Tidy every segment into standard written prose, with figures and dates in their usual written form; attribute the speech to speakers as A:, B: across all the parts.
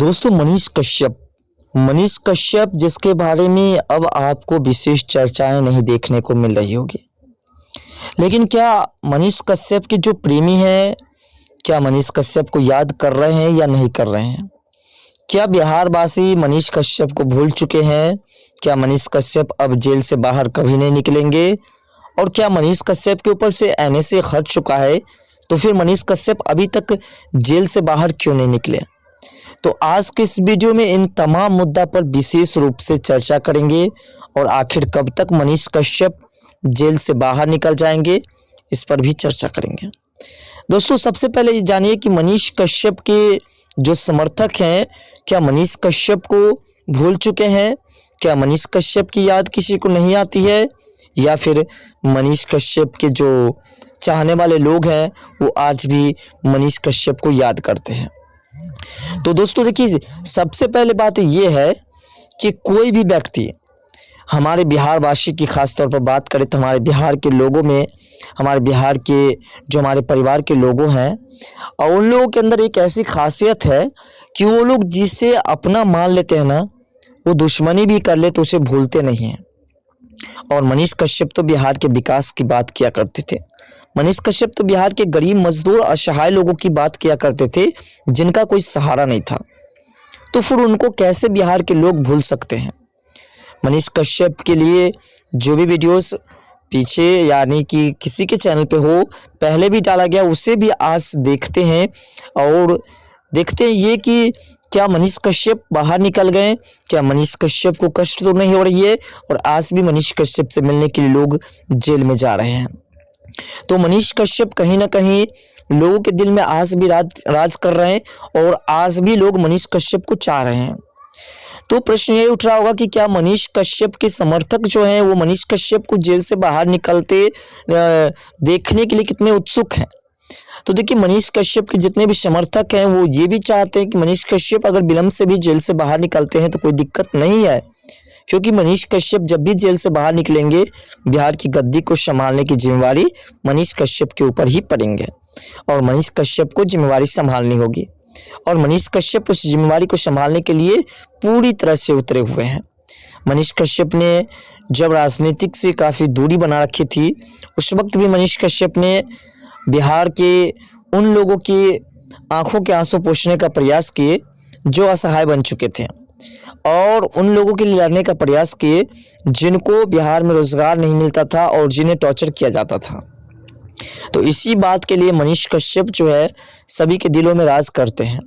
A: दोस्तों मनीष कश्यप जिसके बारे में अब आपको विशेष चर्चाएं नहीं देखने को मिल रही होगी। लेकिन क्या मनीष कश्यप के जो प्रेमी हैं, क्या मनीष कश्यप को याद कर रहे हैं या नहीं कर रहे हैं? क्या बिहार वासी मनीष कश्यप को भूल चुके हैं? क्या मनीष कश्यप अब जेल से बाहर कभी नहीं निकलेंगे? और क्या मनीष कश्यप के ऊपर से एनएसए हट चुका है, तो फिर मनीष कश्यप अभी तक जेल से बाहर क्यों नहीं निकले? तो आज के इस वीडियो में इन तमाम मुद्दा पर विशेष रूप से चर्चा करेंगे और आखिर कब तक मनीष कश्यप जेल से बाहर निकल जाएंगे, इस पर भी चर्चा करेंगे। दोस्तों, सबसे पहले ये जानिए कि मनीष कश्यप के जो समर्थक हैं, क्या मनीष कश्यप को भूल चुके हैं? क्या मनीष कश्यप की याद किसी को नहीं आती है, या फिर मनीष कश्यप के जो चाहने वाले लोग हैं वो आज भी मनीष कश्यप को याद करते हैं? तो दोस्तों देखिए, सबसे पहले बात ये है कि कोई भी व्यक्ति, हमारे बिहार वासी की खास तौर पर बात करें तो हमारे बिहार के लोगों में, हमारे बिहार के जो हमारे परिवार के लोगों हैं, और उन लोगों के अंदर एक ऐसी खासियत है कि वो लोग जिसे अपना मान लेते हैं ना, वो दुश्मनी भी कर ले तो उसे भूलते नहीं हैं। और मनीष कश्यप तो बिहार के विकास की बात किया करते थे। मनीष कश्यप तो बिहार के गरीब, मजदूर, असहाय लोगों की बात किया करते थे जिनका कोई सहारा नहीं था। तो फिर उनको कैसे बिहार के लोग भूल सकते हैं? मनीष कश्यप के लिए जो भी वीडियोस पीछे यानी कि किसी के चैनल पे हो पहले भी डाला गया, उसे भी आज देखते हैं और देखते हैं ये कि क्या मनीष कश्यप बाहर निकल गए? क्या मनीष कश्यप को कष्ट तो नहीं हो रही है? और आज भी मनीष कश्यप से मिलने के लिए लोग जेल में जा रहे हैं। तो मनीष कश्यप कहीं ना कहीं लोगों के दिल में आज भी राज कर रहे हैं और आज भी लोग मनीष कश्यप को चाह रहे हैं। तो प्रश्न ये उठ रहा होगा कि क्या मनीष कश्यप के समर्थक जो हैं वो मनीष कश्यप को जेल से बाहर निकलते देखने के लिए कितने उत्सुक हैं? तो देखिए, मनीष कश्यप के जितने भी समर्थक हैं वो ये भी चाहते हैं कि मनीष कश्यप अगर विलंब से भी जेल से बाहर निकलते हैं तो कोई दिक्कत नहीं है, क्योंकि मनीष कश्यप जब भी जेल से बाहर निकलेंगे बिहार की गद्दी को संभालने की जिम्मेवारी मनीष कश्यप के ऊपर ही पड़ेंगे और मनीष कश्यप को जिम्मेवारी संभालनी होगी। और मनीष कश्यप उस जिम्मेवारी को संभालने के लिए पूरी तरह से उतरे हुए हैं। मनीष कश्यप ने जब राजनीतिक से काफ़ी दूरी बना रखी थी, उस वक्त भी मनीष कश्यप ने बिहार के उन लोगों की आंखों के आंसू पोंछने का प्रयास किए जो असहाय बन चुके थे, और उन लोगों के लिए लड़ने का प्रयास किए जिनको बिहार में रोजगार नहीं मिलता था और जिन्हें टॉर्चर किया जाता था। तो इसी बात के लिए मनीष कश्यप जो है सभी के दिलों में राज करते हैं।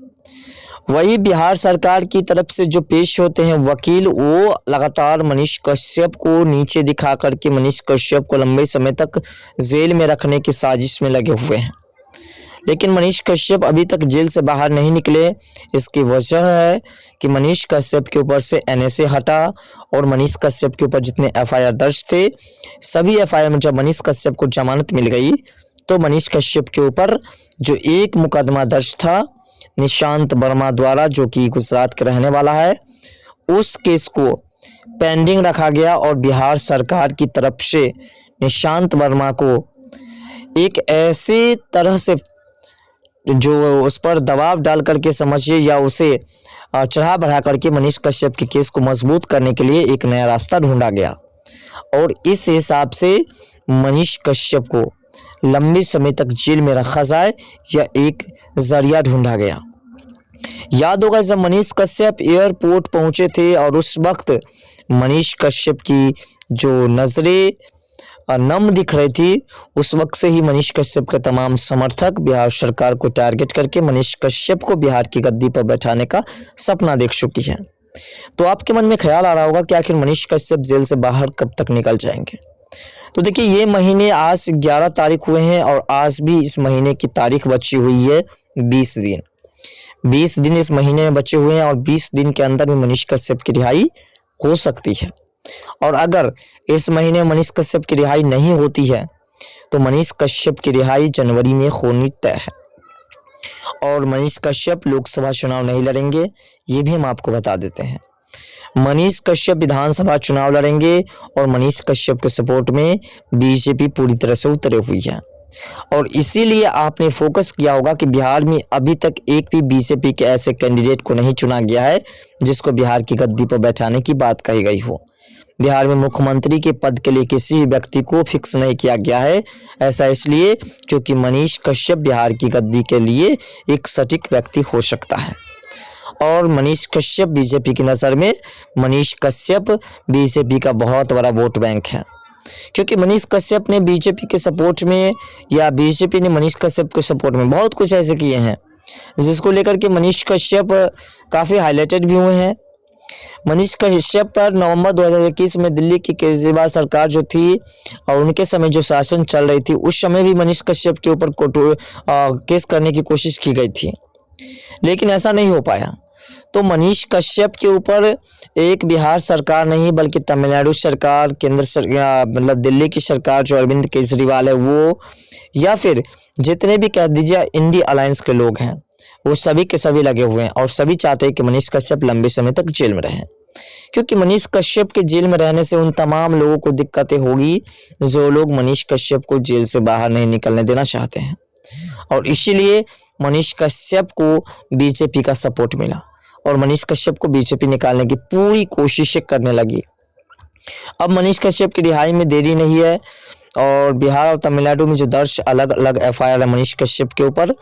A: वही बिहार सरकार की तरफ से जो पेश होते हैं वकील, वो लगातार मनीष कश्यप को नीचे दिखा करके मनीष कश्यप को लंबे समय तक जेल में रखने की साजिश में लगे हुए हैं। लेकिन मनीष कश्यप अभी तक जेल से बाहर नहीं निकले। इसकी वजह है कि मनीष कश्यप के ऊपर से एनएसए हटा और मनीष कश्यप के ऊपर जितने एफआईआर दर्ज थे, सभी एफआईआर में जब मनीष कश्यप को जमानत मिल गई तो मनीष कश्यप के ऊपर जो एक मुकदमा दर्ज था निशांत वर्मा द्वारा, जो कि गुजरात के रहने वाला है, उस केस को पेंडिंग रखा गया और बिहार सरकार की तरफ से निशांत वर्मा को एक ऐसे तरह से जो उस पर दबाव डाल करके समझिए या उसे चढ़ा बढ़ा करके मनीष कश्यप के केस को मजबूत करने के लिए एक नया रास्ता ढूंढा गया और इस हिसाब से मनीष कश्यप को लंबे समय तक जेल में रखा जाए या एक जरिया ढूंढा गया। याद होगा जब मनीष कश्यप एयरपोर्ट पहुंचे थे और उस वक्त मनीष कश्यप की जो नजरें नम दिख रही थी, उस वक्त से ही मनीष कश्यप के तमाम समर्थक बिहार सरकार को टारगेट करके मनीष कश्यप को बिहार की गद्दी पर बैठाने का सपना देख चुकी है। तो आपके मन में ख्याल आ रहा होगा कि आखिर मनीष कश्यप जेल से बाहर कब तक निकल जाएंगे? तो देखिए, ये महीने आज 11 तारीख हुए हैं और आज भी इस महीने की तारीख बची हुई है 20 दिन। 20 दिन इस महीने में बचे हुए हैं और 20 दिन के अंदर में मनीष कश्यप की रिहाई हो सकती है। और अगर इस महीने मनीष कश्यप की रिहाई नहीं होती है तो मनीष कश्यप की रिहाई जनवरी में होनी तय है और मनीष कश्यप लोकसभा चुनाव नहीं लड़ेंगे, ये भी हम आपको बता देते हैं। मनीष कश्यप विधानसभा चुनाव लड़ेंगे और मनीष कश्यप के सपोर्ट में बीजेपी पूरी तरह से उतरी हुई है। और इसीलिए आपने फोकस किया होगा कि बिहार में अभी तक एक भी बीजेपी के ऐसे कैंडिडेट को नहीं चुना गया है जिसको बिहार की गद्दी पर बैठाने की बात कही गई हो। बिहार में मुख्यमंत्री के पद के लिए किसी भी व्यक्ति को फिक्स नहीं किया गया है। ऐसा इसलिए क्योंकि मनीष कश्यप बिहार की गद्दी के लिए एक सटीक व्यक्ति हो सकता है। और मनीष कश्यप बीजेपी की नज़र में मनीष कश्यप बीजेपी का बहुत बड़ा वोट बैंक है, क्योंकि मनीष कश्यप ने बीजेपी के सपोर्ट में या बीजेपी ने मनीष कश्यप के सपोर्ट में बहुत कुछ ऐसे किए हैं जिसको लेकर के मनीष कश्यप काफ़ी हाईलाइटेड भी हुए हैं। मनीष कश्यप पर नवंबर 2021 में दिल्ली की केजरीवाल सरकार जो थी और उनके समय जो शासन चल रही थी उस समय भी मनीष कश्यप के ऊपर केस करने की कोशिश की गई थी, लेकिन ऐसा नहीं हो पाया। तो मनीष कश्यप के ऊपर एक बिहार सरकार नहीं बल्कि तमिलनाडु सरकार, केंद्र सरकार मतलब दिल्ली की सरकार जो अरविंद केजरीवाल है वो, या फिर जितने भी कह दीजिए इंडी अलायंस के लोग हैं वो सभी के सभी लगे हुए हैं और सभी चाहते हैं कि मनीष कश्यप लंबे समय तक जेल में रहें, क्योंकि मनीष कश्यप के जेल में रहने से उन तमाम लोगों को दिक्कतें होगी जो लोग मनीष कश्यप को जेल से बाहर नहीं निकलने देना चाहते हैं। और इसीलिए मनीष कश्यप को बीजेपी का सपोर्ट मिला और मनीष कश्यप को बीजेपी निकालने की पूरी कोशिशें करने लगी। अब मनीष कश्यप की रिहाई में देरी नहीं है और बिहार और तमिलनाडु में जो दर्ज अलग अलग एफआईआर है मनीष कश्यप के ऊपर,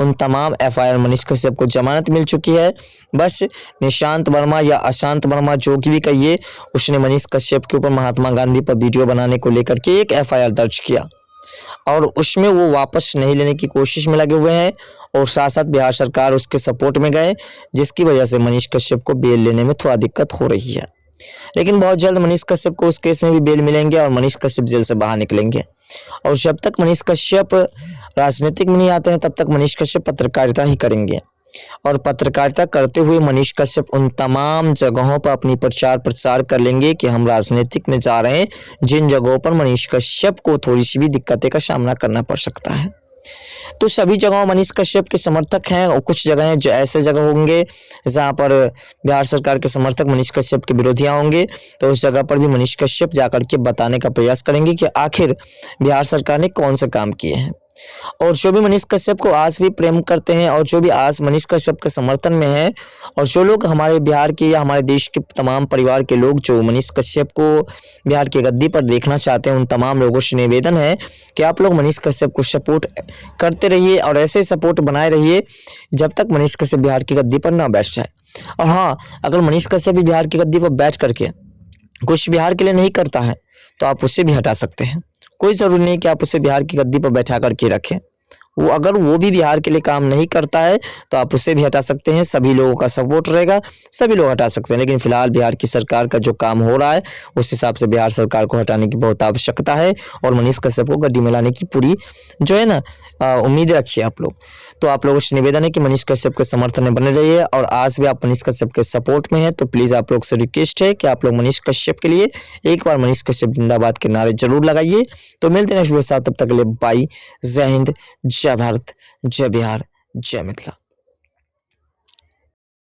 A: उन तमाम एफआईआर मनीष कश्यप को जमानत मिल चुकी है। बस निशांत वर्मा या अशांत वर्मा जो भी कहिए, उसने मनीष कश्यप के ऊपर महात्मा गांधी पर वीडियो बनाने को लेकर के एक एफआईआर दर्ज किया और उसमें वो वापस नहीं लेने की कोशिश में लगे हुए हैं और साथ साथ बिहार सरकार उसके सपोर्ट में गए, जिसकी वजह से मनीष कश्यप को बेल लेने में थोड़ा दिक्कत हो रही है। लेकिन बहुत जल्द मनीष कश्यप को उस केस में भी बेल मिलेंगे और मनीष कश्यप जेल से बाहर निकलेंगे। और जब तक मनीष कश्यप राजनीतिक में नहीं आते हैं तब तक मनीष कश्यप पत्रकारिता ही करेंगे और पत्रकारिता करते हुए मनीष कश्यप उन तमाम जगहों पर अपनी प्रचार प्रसार कर लेंगे कि हम राजनीतिक में जा रहे हैं, जिन जगहों पर मनीष कश्यप को थोड़ी सी भी दिक्कतें का सामना करना पड़ सकता है। तो सभी जगहों मनीष कश्यप के समर्थक हैं और कुछ जगह जो ऐसे जगह होंगे जहां पर बिहार सरकार के समर्थक मनीष कश्यप के विरोधियां होंगे, तो उस जगह पर भी मनीष कश्यप जाकर के बताने का प्रयास करेंगे कि आखिर बिहार सरकार ने कौन से काम किए हैं। और जो भी मनीष कश्यप को आज भी प्रेम करते हैं और जो भी आज मनीष कश्यप के समर्थन में है और जो लोग हमारे बिहार के या हमारे देश के तमाम परिवार के लोग जो मनीष कश्यप को बिहार की गद्दी पर देखना चाहते हैं, उन तमाम लोगों से निवेदन है कि आप लोग मनीष कश्यप को सपोर्ट करते रहिए और ऐसे सपोर्ट बनाए रहिए जब तक मनीष कश्यप बिहार की गद्दी पर ना बैठ जाए। और हाँ, अगर मनीष कश्यप भी बिहार की गद्दी पर बैठ करके कुछ बिहार के लिए नहीं करता है तो आप उसे भी हटा सकते हैं। कोई ज़रूरी नहीं कि आप उसे बिहार की गद्दी पर बैठा करके रखें। वो अगर वो भी बिहार के लिए काम नहीं करता है तो आप उसे भी हटा सकते हैं। सभी लोगों का सपोर्ट रहेगा, सभी लोग हटा सकते हैं। लेकिन फिलहाल बिहार की सरकार का जो काम हो रहा है उस हिसाब से बिहार सरकार को हटाने की बहुत आवश्यकता है और मनीष कश्यप को गद्दी में लाने की पूरी जो है ना उम्मीद रखिए आप लोग। तो आप लोगों से निवेदन है कि मनीष कश्यप के समर्थन में बने रहिए और आज भी आप मनीष कश्यप के सपोर्ट में हैं तो प्लीज़ आप लोग से रिक्वेस्ट है कि आप लोग मनीष कश्यप के लिए एक बार मनीष कश्यप जिंदाबाद के नारे जरूर लगाइए। तो मिलते हैं नेक्स्ट वीडियो के साथ, तब तक के लिए बाय। जय हिंद, जय भारत, जय बिहार, जय मिथिला।